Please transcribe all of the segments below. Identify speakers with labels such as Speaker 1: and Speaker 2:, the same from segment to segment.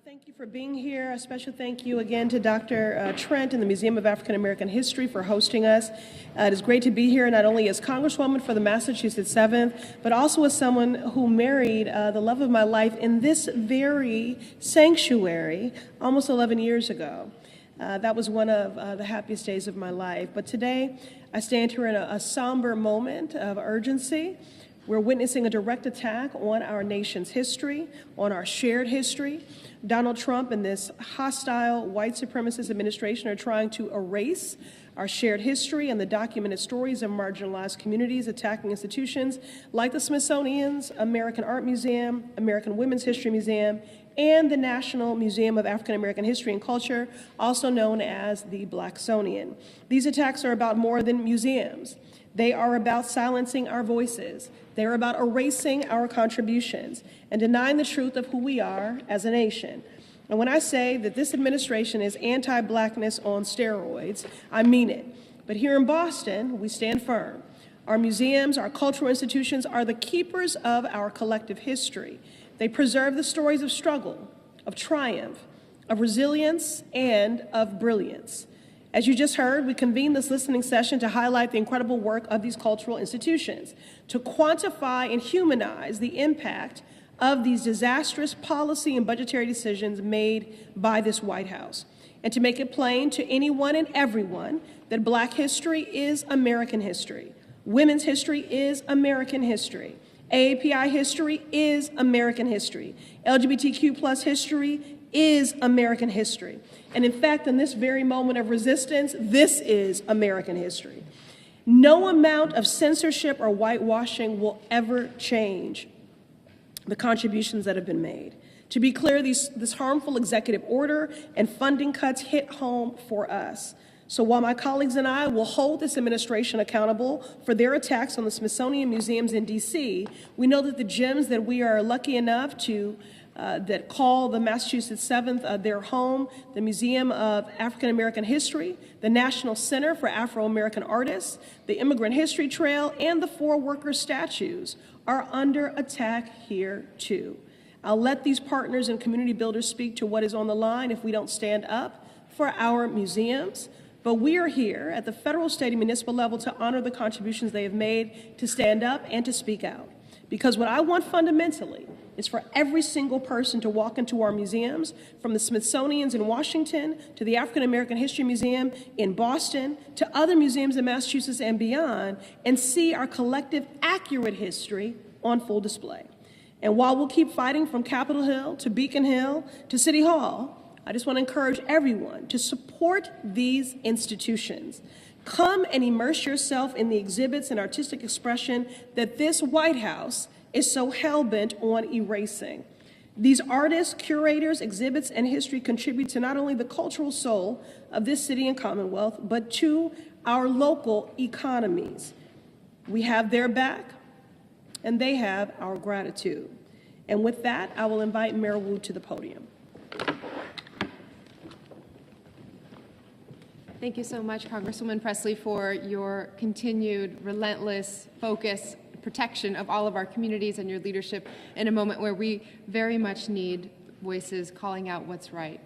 Speaker 1: Thank you for being here. A special thank you again to Dr. Trent and the Museum of African American History for hosting us. It is great to be here, not only as Congresswoman for the Massachusetts 7th, but also as someone who married the love of my life in this very sanctuary almost 11 years ago. That was one of the happiest days of my life. But today, I stand here in a somber moment of urgency. We're witnessing a direct attack on our nation's history, on our shared history. Donald Trump and this hostile white supremacist administration are trying to erase our shared history and the documented stories of marginalized communities, attacking institutions like the Smithsonian's American Art Museum, American Women's History Museum, and the National Museum of African American History and Culture, also known as the Blacksonian. These attacks are about more than museums. They are about silencing our voices. They are about erasing our contributions and denying the truth of who we are as a nation. And when I say that this administration is anti-Blackness on steroids, I mean it. But here in Boston, we stand firm. Our museums, our cultural institutions are the keepers of our collective history. They preserve the stories of struggle, of triumph, of resilience, and of brilliance. As you just heard, we convened this listening session to highlight the incredible work of these cultural institutions, to quantify and humanize the impact of these disastrous policy and budgetary decisions made by this White House, and to make it plain to anyone and everyone that Black history is American history, women's history is American history, AAPI history is American history, LGBTQ plus history is American history. And in fact, in this very moment of resistance, this is American history. No amount of censorship or whitewashing will ever change the contributions that have been made. To be clear, this harmful executive order and funding cuts hit home for us. So while my colleagues and I will hold this administration accountable for their attacks on the Smithsonian museums in DC, we know that the gems that we are lucky enough to that call the Massachusetts 7th their home, the Museum of African American History, the National Center for Afro-American Artists, the Immigrant History Trail, and the 4 worker statues are under attack here too. I'll let these partners and community builders speak to what is on the line if we don't stand up for our museums. But we are here at the federal, state, and municipal level to honor the contributions they have made, to stand up and to speak out. Because what I want fundamentally is for every single person to walk into our museums, from the Smithsonian's in Washington to the African American History Museum in Boston to other museums in Massachusetts and beyond, and see our collective accurate history on full display. And while we'll keep fighting from Capitol Hill to Beacon Hill to City Hall, I just want to encourage everyone to support these institutions. Come and immerse yourself in the exhibits and artistic expression that this White House is so hell-bent on erasing. These artists, curators, exhibits, and history contribute to not only the cultural soul of this city and Commonwealth, but to our local economies. We have their back, and they have our gratitude. And with that, I will invite Mayor Wu to the podium.
Speaker 2: Thank you so much, Congresswoman Pressley, for your continued relentless focus, protection of all of our communities, and your leadership in a moment where we very much need voices calling out what's right.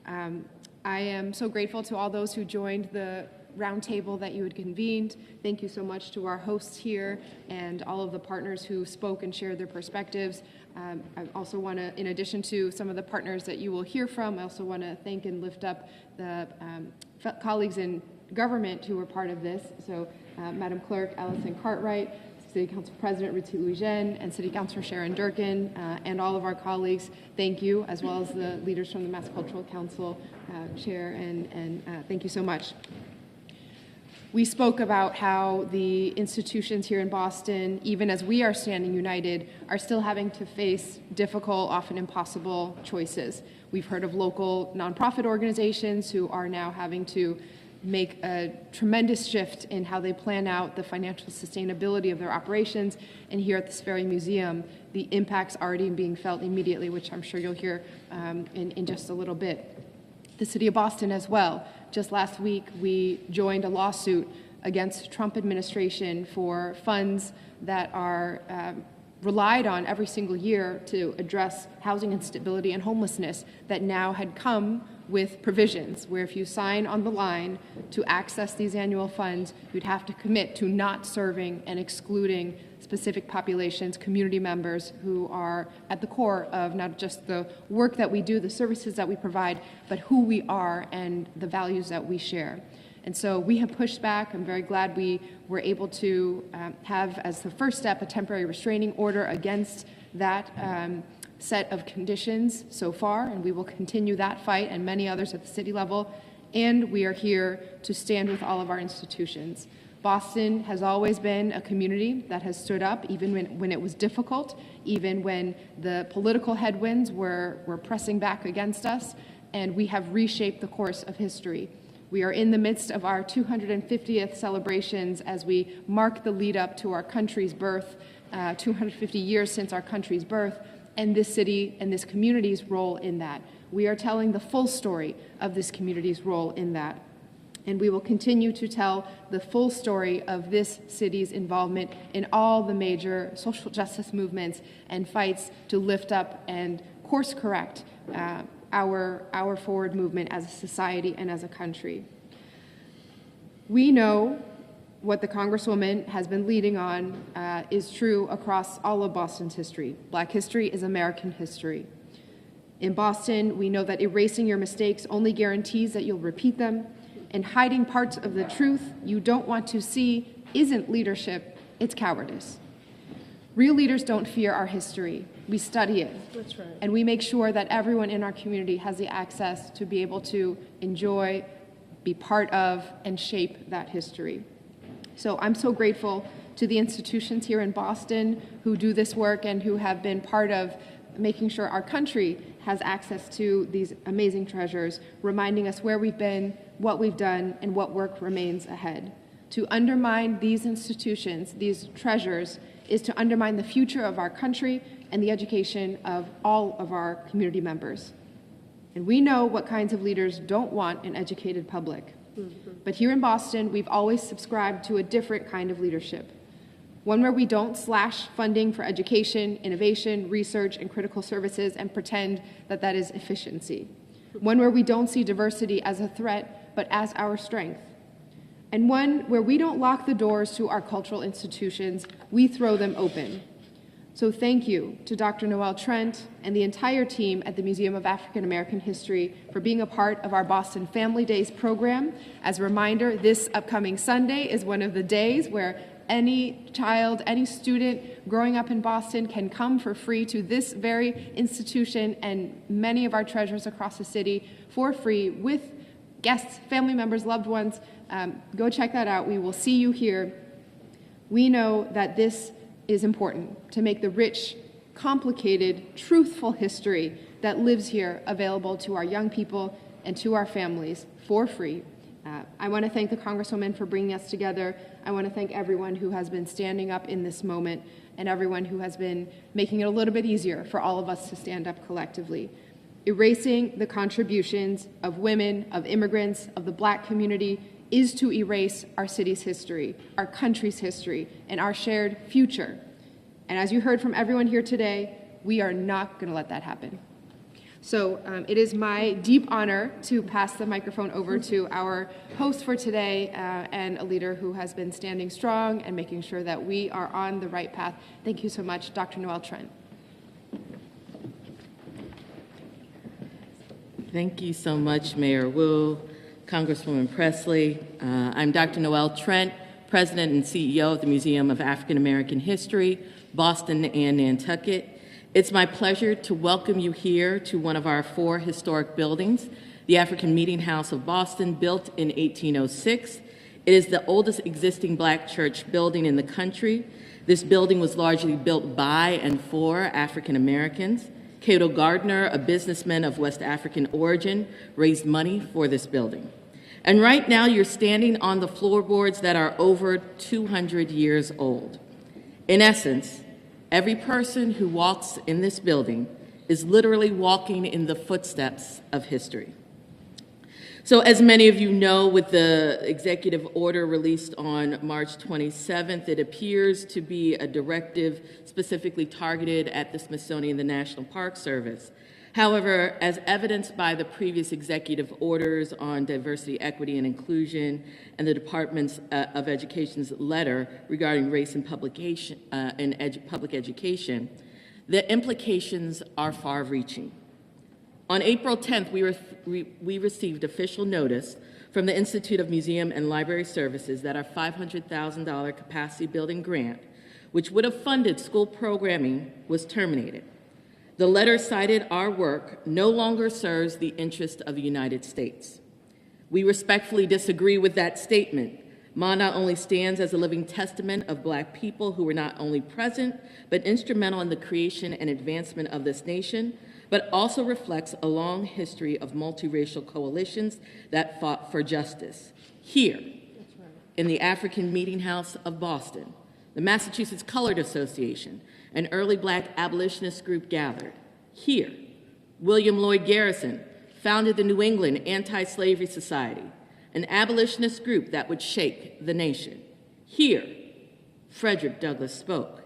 Speaker 2: I am so grateful to all those who joined the roundtable that you had convened. Thank you so much to our hosts here and all of the partners who spoke and shared their perspectives. I also want to, in addition to some of the partners that you will hear from, I also want to thank and lift up the colleagues in government who were part of this. So Madam Clerk Allison Cartwright, City Council President Ruti Lujen, and City Councilor Sharon Durkin, and all of our colleagues, thank you, as well as the leaders from the Mass Cultural Council, Chair, and thank you so much. We spoke about how the institutions here in Boston, even as we are standing united, are still having to face difficult, often impossible choices. We've heard of local nonprofit organizations who are now having to make a tremendous shift in how they plan out the financial sustainability of their operations. And here at this very museum, the impact's already being felt immediately, which I'm sure you'll hear in just a little bit. The City of Boston as well. Just last week, we joined a lawsuit against the Trump administration for funds that are relied on every single year to address housing instability and homelessness that now had come with provisions where if you sign on the line to access these annual funds, you'd have to commit to not serving and excluding specific populations, community members who are at the core of not just the work that we do, the services that we provide, but who we are and the values that we share. And so we have pushed back. I'm very glad we were able to have as the first step a temporary restraining order against that set of conditions so far, and we will continue that fight and many others at the city level. And we are here to stand with all of our institutions. Boston has always been a community that has stood up even when it was difficult, even when the political headwinds were pressing back against us, and we have reshaped the course of history. We are in the midst of our 250th celebrations as we mark the lead up to our country's birth, 250 years since our country's birth, and this city and this community's role in that. We are telling the full story of this community's role in that. And we will continue to tell the full story of this city's involvement in all the major social justice movements and fights to lift up and course correct our forward movement as a society and as a country. We know what the Congresswoman has been leading on is true across all of Boston's history. Black history is American history. In Boston, we know that erasing your mistakes only guarantees that you'll repeat them, and hiding parts of the truth you don't want to see isn't leadership, it's cowardice. Real leaders don't fear our history. We study it.
Speaker 1: That's right.
Speaker 2: And we make sure that everyone in our community has the access to be able to enjoy, be part of, and shape that history. So I'm so grateful to the institutions here in Boston who do this work and who have been part of making sure our country has access to these amazing treasures, reminding us where we've been, what we've done, and what work remains ahead. To undermine these institutions, these treasures, is to undermine the future of our country and the education of all of our community members. And we know what kinds of leaders don't want an educated public. But here in Boston, we've always subscribed to a different kind of leadership. One where we don't slash funding for education, innovation, research, and critical services and pretend that that is efficiency. One where we don't see diversity as a threat, but as our strength. And one where we don't lock the doors to our cultural institutions, we throw them open. So thank you to Dr. Noel Trent and the entire team at the Museum of African American History for being a part of our Boston Family Days program. As a reminder, this upcoming Sunday is one of the days where any child, any student growing up in Boston can come for free to this very institution and many of our treasures across the city for free with guests, family members, loved ones. Go check that out. We will see you here. We know that this is important to make the rich, complicated, truthful history that lives here available to our young people and to our families for free. I want to thank the Congresswoman for bringing us together. I want to thank everyone who has been standing up in this moment and everyone who has been making it a little bit easier for all of us to stand up collectively. Erasing the contributions of women, of immigrants, of the Black community is to erase our city's history, our country's history, and our shared future. And as you heard from everyone here today, we are not going to let that happen. So it is my deep honor to pass the microphone over to our host for today and a leader who has been standing strong and making sure that we are on the right path. Thank you so much, Dr. Noel Trent.
Speaker 3: Thank you so much, Mayor Wu, Congresswoman Pressley. I'm Dr. Noel Trent, President and CEO of the Museum of African American History, Boston and Nantucket. It's my pleasure to welcome you here to one of our 4 historic buildings, the African Meeting House of Boston, built in 1806. It is the oldest existing Black church building in the country. This building was largely built by and for African Americans. Cato Gardner, a businessman of West African origin, raised money for this building. And right now you're standing on the floorboards that are over 200 years old. In essence, every person who walks in this building is literally walking in the footsteps of history. So as many of you know, with the executive order released on March 27th, it appears to be a directive specifically targeted at the Smithsonian and the National Park Service. However, as evidenced by the previous executive orders on diversity, equity, and inclusion, and the Department of Education's letter regarding race in public education, the implications are far-reaching. On April 10th, we received official notice from the Institute of Museum and Library Services that our $500,000 capacity building grant, which would have funded school programming, was terminated. The letter cited our work no longer serves the interest of the United States. We respectfully disagree with that statement. Ma not only stands as a living testament of Black people who were not only present, but instrumental in the creation and advancement of this nation, but also reflects a long history of multiracial coalitions that fought for justice. Here, in the African Meeting House of Boston, the Massachusetts Colored Association, an early Black abolitionist group, gathered. Here, William Lloyd Garrison founded the New England Anti-Slavery Society, an abolitionist group that would shake the nation. Here, Frederick Douglass spoke.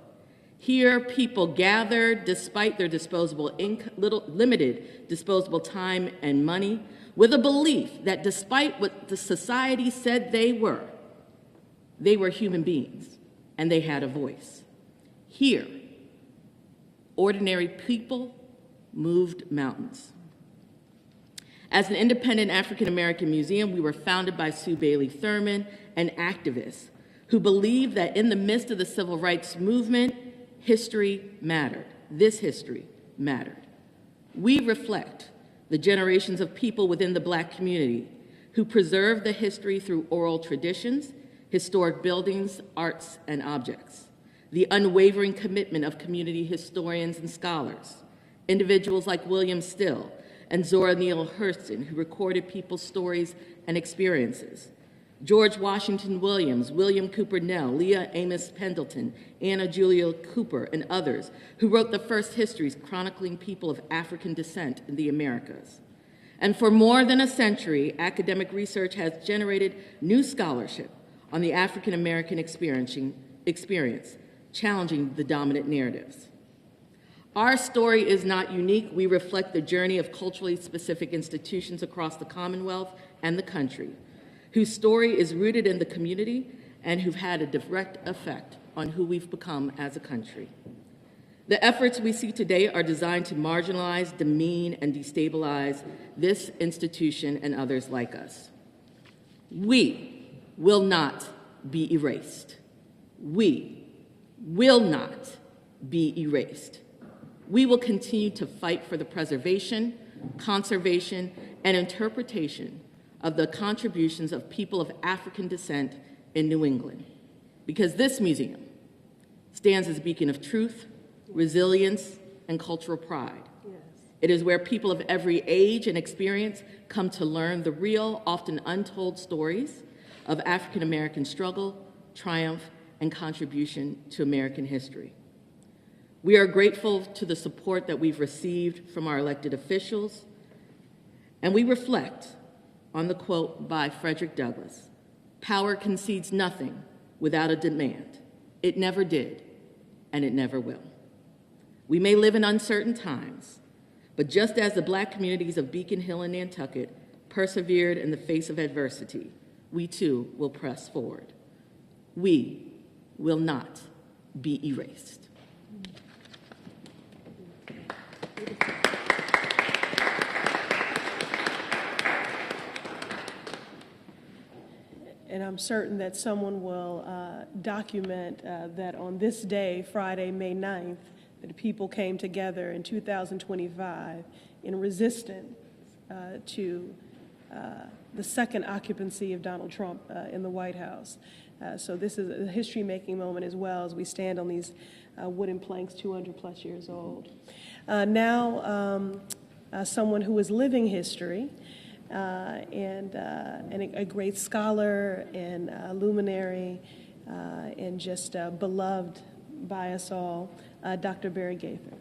Speaker 3: Here, people gathered despite their limited disposable time and money, with a belief that despite what the society said they were human beings and they had a voice. Here, ordinary people moved mountains. As an independent African-American museum, we were founded by Sue Bailey Thurman, an activist who believed that in the midst of the civil rights movement, history mattered. This history mattered. We reflect the generations of people within the Black community who preserve the history through oral traditions, historic buildings, arts, and objects. The unwavering commitment of community historians and scholars, individuals like William Still and Zora Neale Hurston, who recorded people's stories and experiences. George Washington Williams, William Cooper Nell, Leah Amos Pendleton, Anna Julia Cooper, and others who wrote the first histories chronicling people of African descent in the Americas. And for more than a century, academic research has generated new scholarship on the African American experience, challenging the dominant narratives. Our story is not unique. We reflect the journey of culturally specific institutions across the Commonwealth and the country, whose story is rooted in the community and who've had a direct effect on who we've become as a country. The efforts we see today are designed to marginalize, demean, and destabilize this institution and others like us. We will not be erased. We will not be erased. We will continue to fight for the preservation, conservation, and interpretation of the contributions of people of African descent in New England, because this museum stands as a beacon of truth, resilience, and cultural pride. Yes. It is where people of every age and experience come to learn the real, often untold stories of African American struggle, triumph, and contribution to American history. We are grateful to the support that we've received from our elected officials, and we reflect on the quote by Frederick Douglass, "Power concedes nothing without a demand. It never did, and it never will." We may live in uncertain times, but just as the Black communities of Beacon Hill and Nantucket persevered in the face of adversity, we too will press forward. We will not be erased.
Speaker 1: And I'm certain that someone will document that on this day, Friday, May 9th, that people came together in 2025 in resistance to the second occupancy of Donald Trump in the White House. So this is a history-making moment as well as we stand on these wooden planks 200 plus years old. Now, someone who is living history, and a great scholar and luminary and just beloved by us all, Dr. Barry Gaither.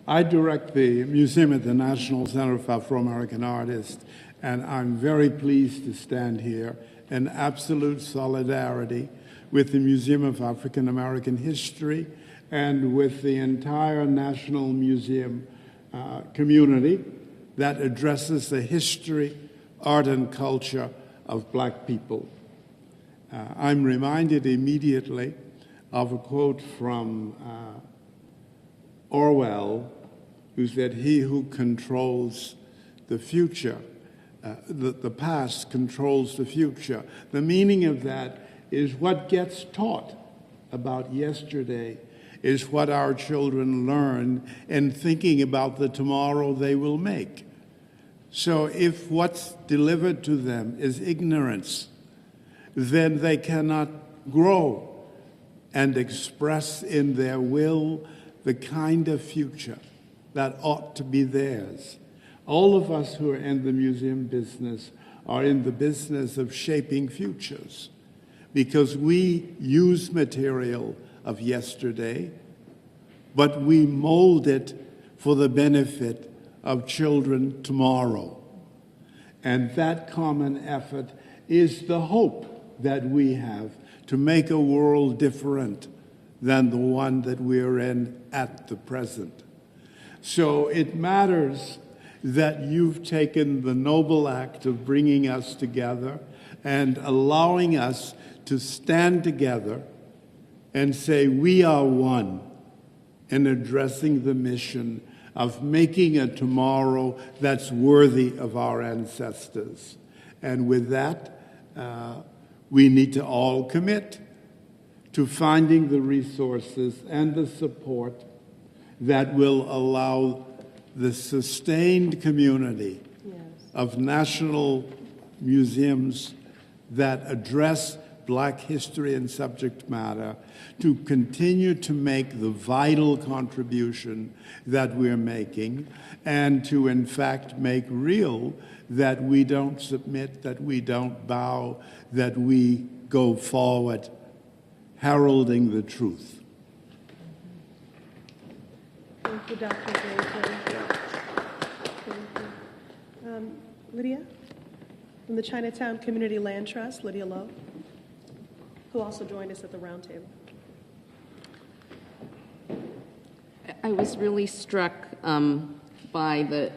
Speaker 4: I direct the museum at the National Center for Afro-American Artists, and I'm very pleased to stand here in absolute solidarity with the Museum of African American History and with the entire National Museum community that addresses the history, art, and culture of Black people. I'm reminded immediately of a quote from Orwell, who said, "He who controls the future, the past controls the future." The meaning of that is what gets taught about yesterday is what our children learn in thinking about the tomorrow they will make. So if what's delivered to them is ignorance, then they cannot grow and express in their will the kind of future that ought to be theirs. All of us who are in the museum business are in the business of shaping futures because we use material of yesterday, but we mold it for the benefit of children tomorrow. And that common effort is the hope that we have to make a world different than the one that we're in at the present. So it matters that you've taken the noble act of bringing us together and allowing us to stand together and say we are one in addressing the mission of making a tomorrow that's worthy of our ancestors. And with that, we need to all commit to finding the resources and the support that will allow the sustained community of national museums that address Black history and subject matter to continue to make the vital contribution that we're making and to, in fact, make real that we don't submit, that we don't bow, that we go forward heralding the truth.
Speaker 1: Thank you, Dr. Grayson. Thank you. Lydia, from the Chinatown Community Land Trust, Lydia Lowe, who also joined us at the roundtable.
Speaker 5: I was really struck by the,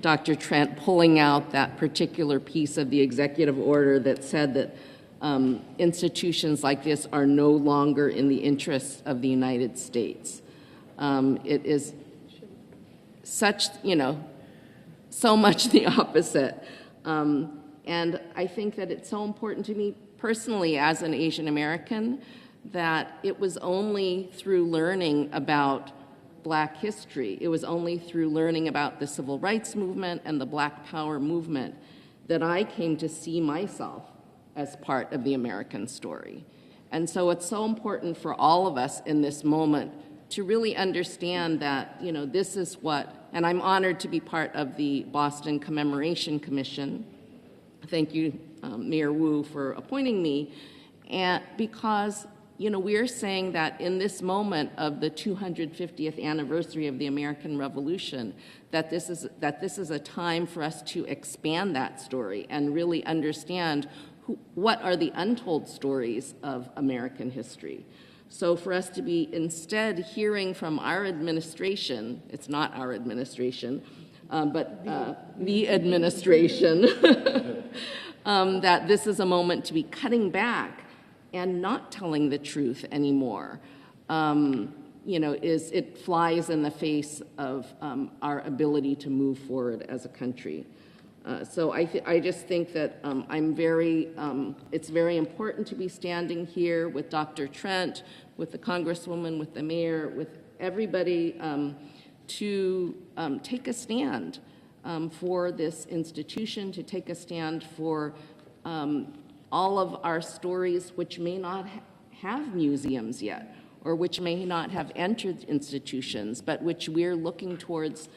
Speaker 5: Dr. Trent pulling out that particular piece of the executive order that said that institutions like this are no longer in the interests of the United States. It is such, so much the opposite. And I think that it's so important to me personally as an Asian American that it was only through learning about Black history, it was only through learning about the Civil Rights Movement and the Black Power movement that I came to see myself as part of the American story. And so it's so important for all of us in this moment to really understand that, this is what, and I'm honored to be part of the Boston Commemoration Commission. Thank you, Mayor Wu, for appointing me. And because, we're saying that in this moment of the 250th anniversary of the American Revolution, that this is a time for us to expand that story and really understand what are the untold stories of American history. So for us to be instead hearing from our administration, it's not our administration, but the administration, that this is a moment to be cutting back and not telling the truth anymore, it flies in the face of our ability to move forward as a country. So I just think that it's very important to be standing here with Dr. Trent, with the Congresswoman, with the Mayor, with everybody to take a stand for this institution, to take a stand for all of our stories which may not have museums yet, or which may not have entered institutions, but which we're looking towards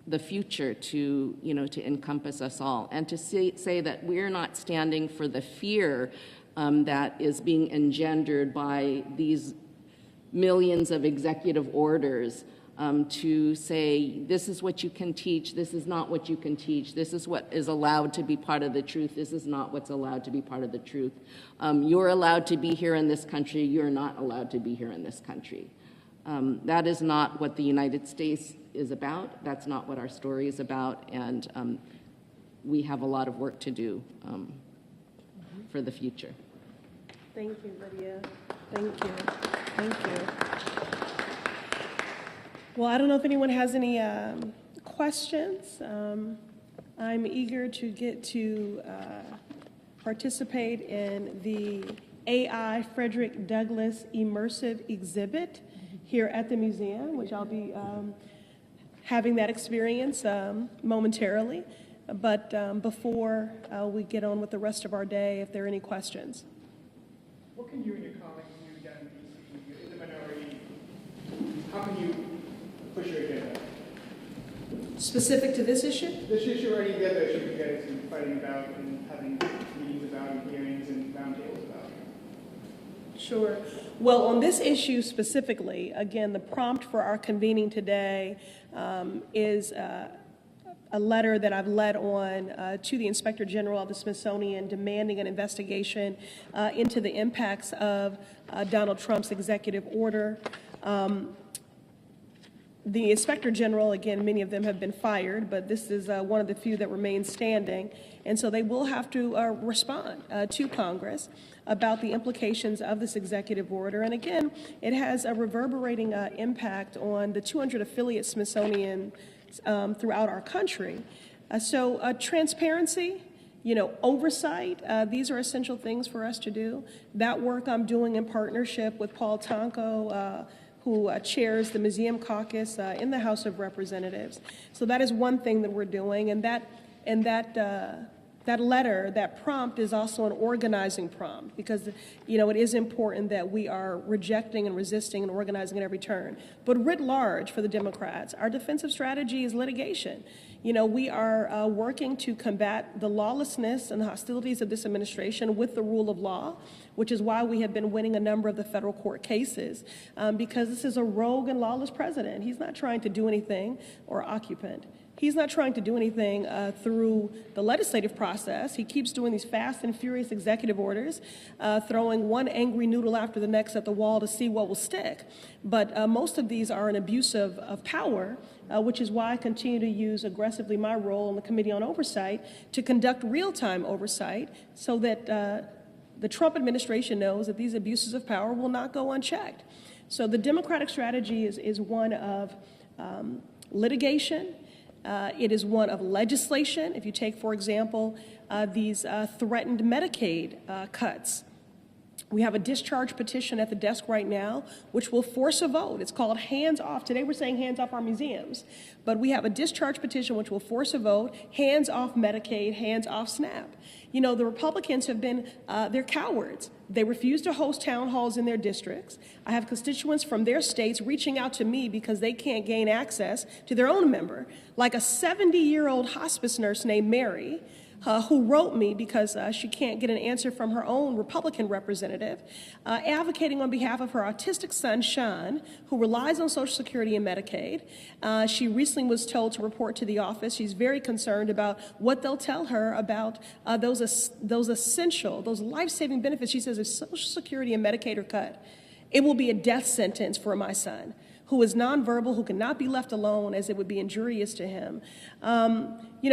Speaker 5: the future to encompass us all, and to say that we're not standing for the fear that is being engendered by these millions of executive orders to say, this is what you can teach, this is not what you can teach, this is what is allowed to be part of the truth, this is not what's allowed to be part of the truth. You're allowed to be here in this country, you're not allowed to be here in this country. That is not what the United States is about, that's not what our story is about, and we have a lot of work to do for the future.
Speaker 1: Thank you, Lydia. Thank you. Thank you. Well, I don't know if anyone has any questions. I'm eager to get to participate in the AI Frederick Douglass Immersive Exhibit here at the museum, which I'll be having that experience momentarily. But before we get on with the rest of our day, if there are any questions.
Speaker 6: What can you and your colleagues do down in D.C.? You're in the minority. How can you push your agenda?
Speaker 1: Specific to this issue?
Speaker 6: This issue or any of the other issues you guys are fighting about and having meetings about and hearings and roundtables about?
Speaker 1: Sure. Well, on this issue specifically, again, the prompt for our convening today is a letter that I've led on to the Inspector General of the Smithsonian demanding an investigation into the impacts of Donald Trump's executive order. The Inspector General, again, many of them have been fired, but this is one of the few that remain standing. And so they will have to respond to Congress about the implications of this executive order. And again, it has a reverberating impact on the 200 affiliate Smithsonian throughout our country. So transparency, oversight, these are essential things for us to do. That work I'm doing in partnership with Paul Tonko, who chairs the Museum Caucus in the House of Representatives. So that is one thing that we're doing, and that letter, that prompt, is also an organizing prompt because, it is important that we are rejecting and resisting and organizing at every turn. But writ large for the Democrats, our defensive strategy is litigation. We are working to combat the lawlessness and the hostilities of this administration with the rule of law, which is why we have been winning a number of the federal court cases, because this is a rogue and lawless president. He's not trying to do anything, or occupant. He's not trying to do anything through the legislative process. He keeps doing these fast and furious executive orders, throwing one angry noodle after the next at the wall to see what will stick. But most of these are an abuse of power, which is why I continue to use aggressively my role in the Committee on Oversight to conduct real-time oversight so that the Trump administration knows that these abuses of power will not go unchecked. So the Democratic strategy is one of litigation. It is one of legislation. If you take, for example, these threatened Medicaid cuts, we have a discharge petition at the desk right now, which will force a vote. It's called Hands Off. Today we're saying hands off our museums, but we have a discharge petition which will force a vote, hands off Medicaid, hands off SNAP. The Republicans have been, they're cowards. They refuse to host town halls in their districts. I have constituents from their states reaching out to me because they can't gain access to their own member, like a 70-year-old hospice nurse named Mary, who wrote me because she can't get an answer from her own Republican representative, advocating on behalf of her autistic son, Sean, who relies on Social Security and Medicaid. She recently was told to report to the office. She's very concerned about what they'll tell her about those essential, those life-saving benefits. She says if Social Security and Medicaid are cut, it will be a death sentence for my son, who is nonverbal, who cannot be left alone, as it would be injurious to him.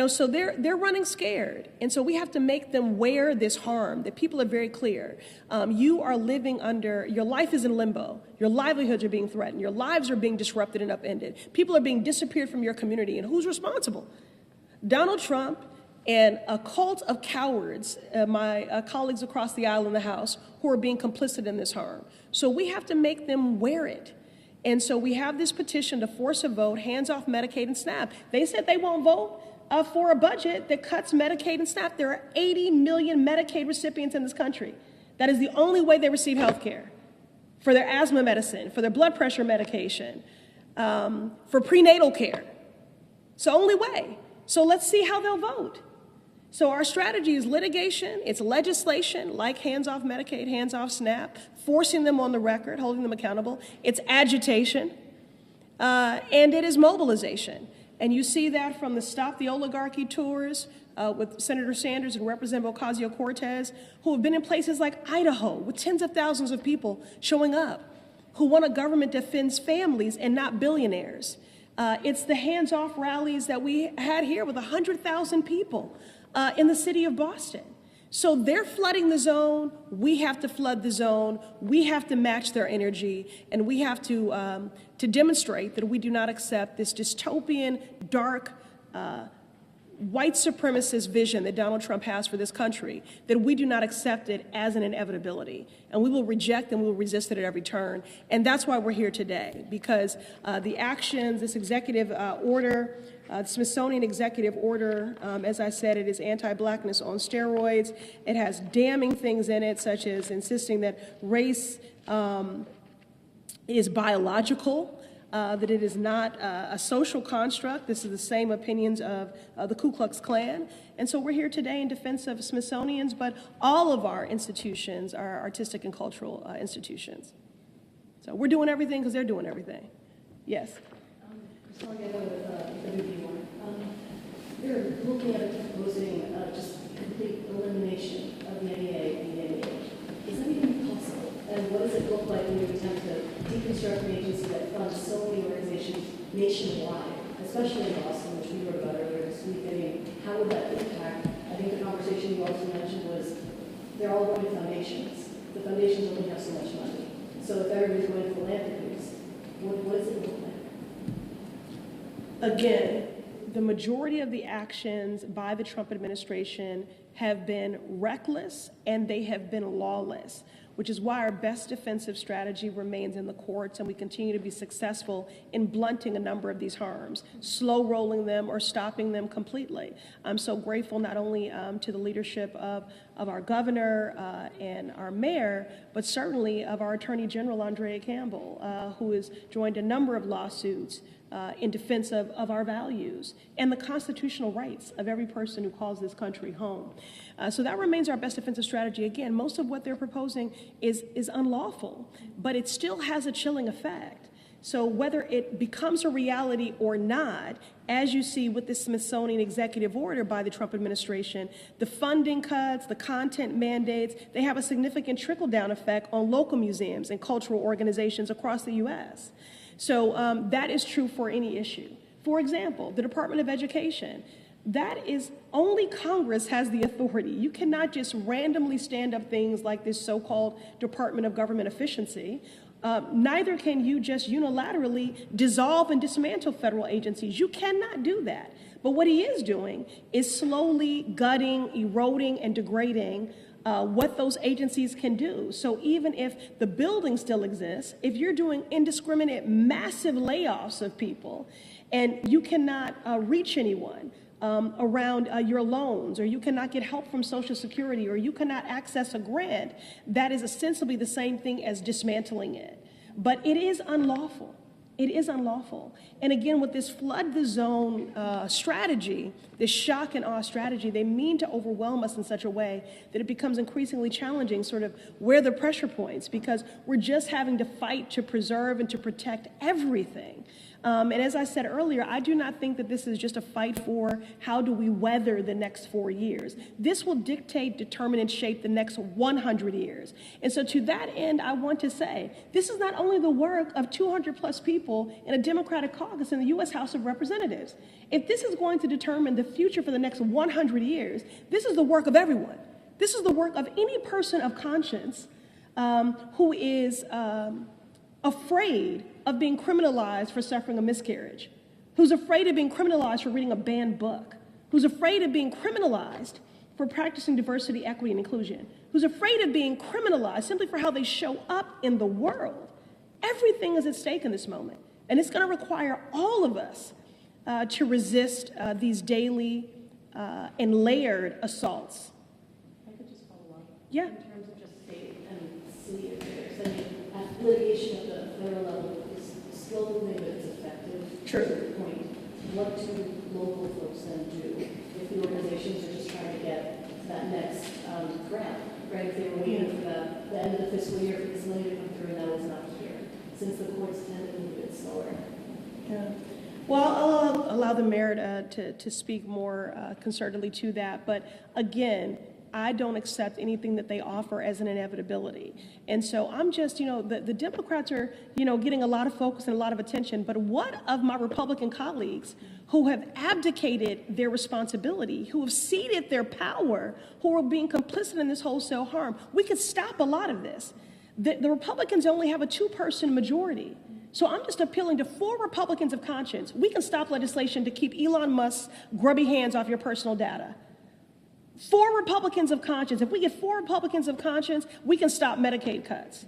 Speaker 1: So they're running scared. And so we have to make them wear this harm, that people are very clear. You are living under, your life is in limbo. Your livelihoods are being threatened. Your lives are being disrupted and upended. People are being disappeared from your community. And who's responsible? Donald Trump and a cult of cowards, my colleagues across the aisle in the House, who are being complicit in this harm. So we have to make them wear it. And so we have this petition to force a vote, hands off Medicaid and SNAP. They said they won't vote for a budget that cuts Medicaid and SNAP. There are 80 million Medicaid recipients in this country. That is the only way they receive health care, for their asthma medicine, for their blood pressure medication, for prenatal care. It's the only way. So let's see how they'll vote. So our strategy is litigation, it's legislation like hands off Medicaid, hands off SNAP, forcing them on the record, holding them accountable. It's agitation, and it is mobilization. And you see that from the Stop the Oligarchy tours with Senator Sanders and Representative Ocasio-Cortez, who have been in places like Idaho with tens of thousands of people showing up, who want a government that defends families and not billionaires. It's the hands-off rallies that we had here with 100,000 people in the city of Boston. So they're flooding the zone. We have to flood the zone. We have to match their energy, and we have to demonstrate that we do not accept this dystopian, dark, white supremacist vision that Donald Trump has for this country, that we do not accept it as an inevitability. And we will reject and we will resist it at every turn. And that's why we're here today, because the actions, this executive order, Smithsonian executive order, as I said, it is anti-blackness on steroids. It has damning things in it, such as insisting that race is biological, that it is not a social construct. This is the same opinions of the Ku Klux Klan. And so we're here today in defense of Smithsonian's, but all of our institutions are artistic and cultural institutions. So we're doing everything because they're doing everything. Yes?
Speaker 7: So I'll get with the review one. They're looking at proposing just complete elimination of the NEA and the NEA. Is that even possible? And what does it look like when you attempt to deconstruct an agency that funds so many organizations nationwide, especially in Boston, which we wrote about earlier this week? I mean, how would that impact? I think the conversation you also mentioned was they're all going to foundations. The foundations only have so much money. So if everybody's going to philanthropies, what does it look like?
Speaker 1: Again, the majority of the actions by the Trump administration have been reckless and they have been lawless, which is why our best defensive strategy remains in the courts, and we continue to be successful in blunting a number of these harms, slow rolling them or stopping them completely. I'm so grateful not only to the leadership of our governor and our mayor, but certainly of our Attorney General, Andrea Campbell, who has joined a number of lawsuits in defense of our values and the constitutional rights of every person who calls this country home. So that remains our best defensive strategy. Again, most of what they're proposing is unlawful, but it still has a chilling effect. So whether it becomes a reality or not, as you see with the Smithsonian executive order by the Trump administration, the funding cuts, the content mandates, they have a significant trickle-down effect on local museums and cultural organizations across the U.S. So that is true for any issue. For example, the Department of Education, that is only Congress has the authority. You cannot just randomly stand up things like this so-called Department of Government Efficiency. Neither can you just unilaterally dissolve and dismantle federal agencies. You cannot do that. But what he is doing is slowly gutting, eroding, and degrading what those agencies can do. So even if the building still exists, if you're doing indiscriminate, massive layoffs of people, and you cannot reach anyone around your loans, or you cannot get help from Social Security, or you cannot access a grant, that is ostensibly the same thing as dismantling it. But it is unlawful. It is unlawful. And again, with this flood the zone strategy, this shock and awe strategy, they mean to overwhelm us in such a way that it becomes increasingly challenging sort of where the pressure points, because we're just having to fight to preserve and to protect everything. And as I said earlier, I do not think that this is just a fight for how do we weather the next 4 years. This will dictate, determine, and shape the next 100 years. And so to that end, I want to say, this is not only the work of 200 plus people in a Democratic caucus in the U.S. House of Representatives. If this is going to determine the future for the next 100 years, this is the work of everyone. This is the work of any person of conscience who is afraid of being criminalized for suffering a miscarriage, who's afraid of being criminalized for reading a banned book, who's afraid of being criminalized for practicing diversity, equity, and inclusion, who's afraid of being criminalized simply for how they show up in the world. Everything is at stake in this moment, and it's going to require all of us to resist these daily and layered assaults.
Speaker 7: I could just follow up.
Speaker 1: Yeah.
Speaker 7: In terms of just state and city affairs, I mean, litigation at the federal level is slow moving, but it's effective.
Speaker 1: True.
Speaker 7: To the point. What do local folks then do if the organizations are just trying to get to that next grant, right? If they were waiting for the end of the fiscal year for this money to come through, and that was not here, since the courts tend to move a bit slower.
Speaker 1: Yeah. Well, I'll allow the mayor to speak more concernedly to that. But again, I don't accept anything that they offer as an inevitability. And so I'm just, the Democrats are, getting a lot of focus and a lot of attention. But what of my Republican colleagues who have abdicated their responsibility, who have ceded their power, who are being complicit in this wholesale harm? We could stop a lot of this. The Republicans only have a 2-person majority. So I'm just appealing to 4 Republicans of conscience. We can stop legislation to keep Elon Musk's grubby hands off your personal data. 4 Republicans of conscience. If we get 4 Republicans of conscience, we can stop Medicaid cuts.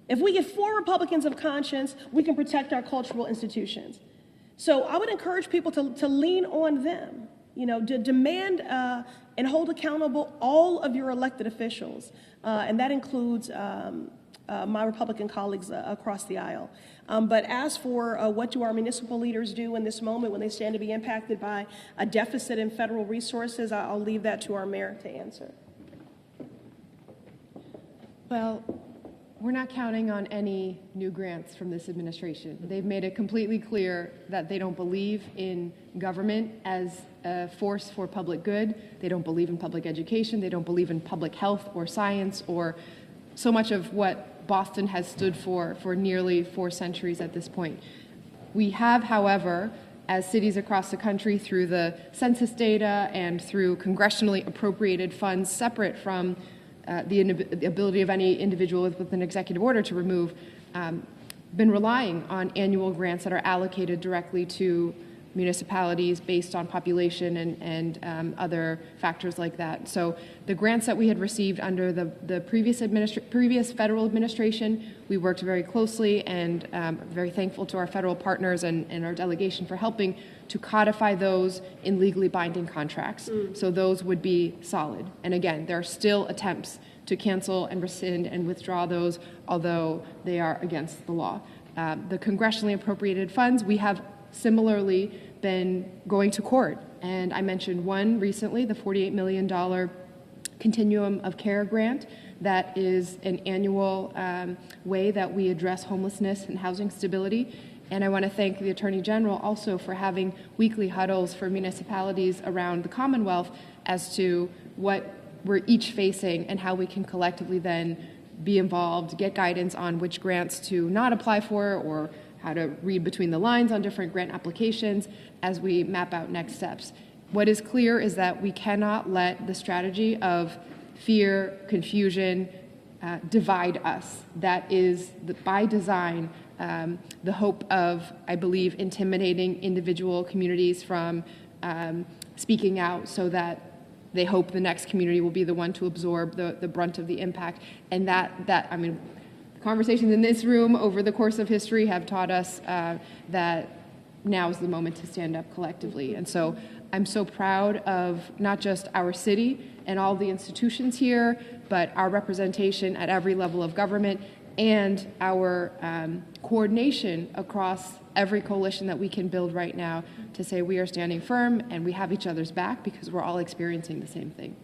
Speaker 1: If we get 4 Republicans of conscience, we can protect our cultural institutions. So I would encourage people to lean on them, to demand and hold accountable all of your elected officials. And that includes my Republican colleagues across the aisle. But as for what do our municipal leaders do in this moment when they stand to be impacted by a deficit in federal resources, I'll leave that to our mayor to answer.
Speaker 2: Well, we're not counting on any new grants from this administration. They've made it completely clear that they don't believe in government as a force for public good. They don't believe in public education. They don't believe in public health or science or so much of what Boston has stood for nearly 4 centuries at this point. We have, however, as cities across the country, through the census data and through congressionally appropriated funds separate from the ability of any individual with an executive order to remove, been relying on annual grants that are allocated directly to municipalities based on population and other factors like that. So the grants that we had received under the previous federal administration, we worked very closely and very thankful to our federal partners and our delegation for helping to codify those in legally binding contracts. So those would be solid. And again, there are still attempts to cancel and rescind and withdraw those, although they are against the law. The congressionally appropriated funds, we have similarly been going to court. And I mentioned one recently, the $48 million Continuum of Care grant. That is an annual way that we address homelessness and housing stability. And I want to thank the Attorney General also for having weekly huddles for municipalities around the Commonwealth as to what we're each facing and how we can collectively then be involved, get guidance on which grants to not apply for or how to read between the lines on different grant applications as we map out next steps. What is clear is that we cannot let the strategy of fear, confusion, divide us. That is, by design, the hope of, I believe, intimidating individual communities from speaking out so that they hope the next community will be the one to absorb the brunt of the impact. And conversations in this room over the course of history have taught us that now is the moment to stand up collectively. And so I'm so proud of not just our city and all the institutions here, but our representation at every level of government and our coordination across every coalition that we can build right now to say we are standing firm and we have each other's back because we're all experiencing the same thing.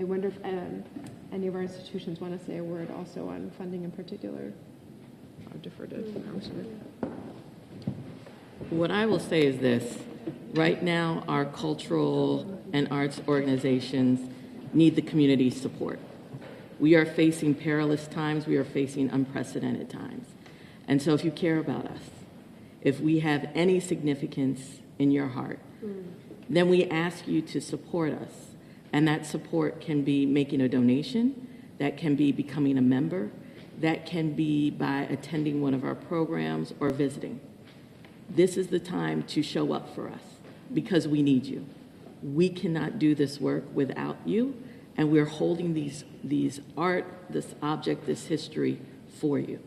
Speaker 2: I wonder if any of our institutions want to say a word also on funding in particular. I'll defer to Congresswoman.
Speaker 3: What I will say is this. Right now, our cultural and arts organizations need the community's support. We are facing perilous times. We are facing unprecedented times. And so if you care about us, if we have any significance in your heart, then we ask you to support us. And that support can be making a donation, that can be becoming a member, that can be by attending one of our programs or visiting. This is the time to show up for us because we need you. We cannot do this work without you, and we're holding these art, this object, this history for you.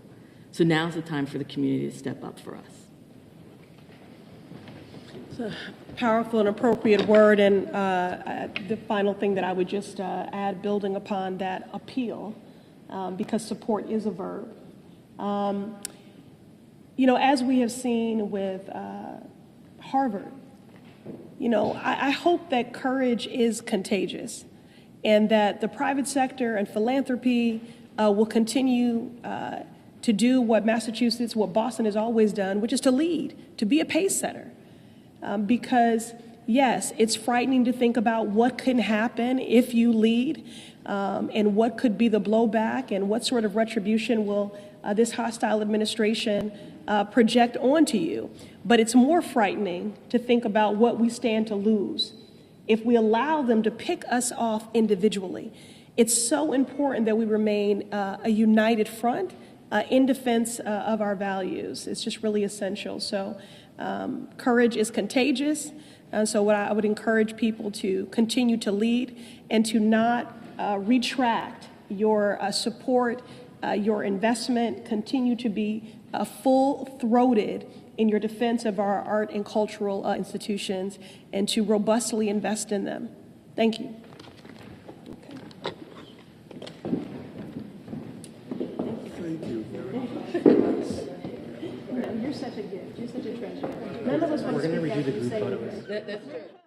Speaker 3: So now's the time for the community to step up for us.
Speaker 1: It's a powerful and appropriate word, and the final thing that I would just add, building upon that appeal, because support is a verb. As we have seen with Harvard, I hope that courage is contagious and that the private sector and philanthropy will continue to do what Massachusetts, what Boston has always done, which is to lead, to be a pace setter. Because, yes, it's frightening to think about what can happen if you lead and what could be the blowback and what sort of retribution will this hostile administration project onto you. But it's more frightening to think about what we stand to lose if we allow them to pick us off individually. It's so important that we remain a united front in defense of our values. It's just really essential. So courage is contagious. And so what I would encourage people to continue to lead and to not retract your support, your investment, continue to be full-throated in your defense of our art and cultural institutions and to robustly invest in them. Thank you.
Speaker 4: Thank you.
Speaker 1: You're such a gift. You're such a treasure. None of us want to speak after you say this.
Speaker 3: That's true.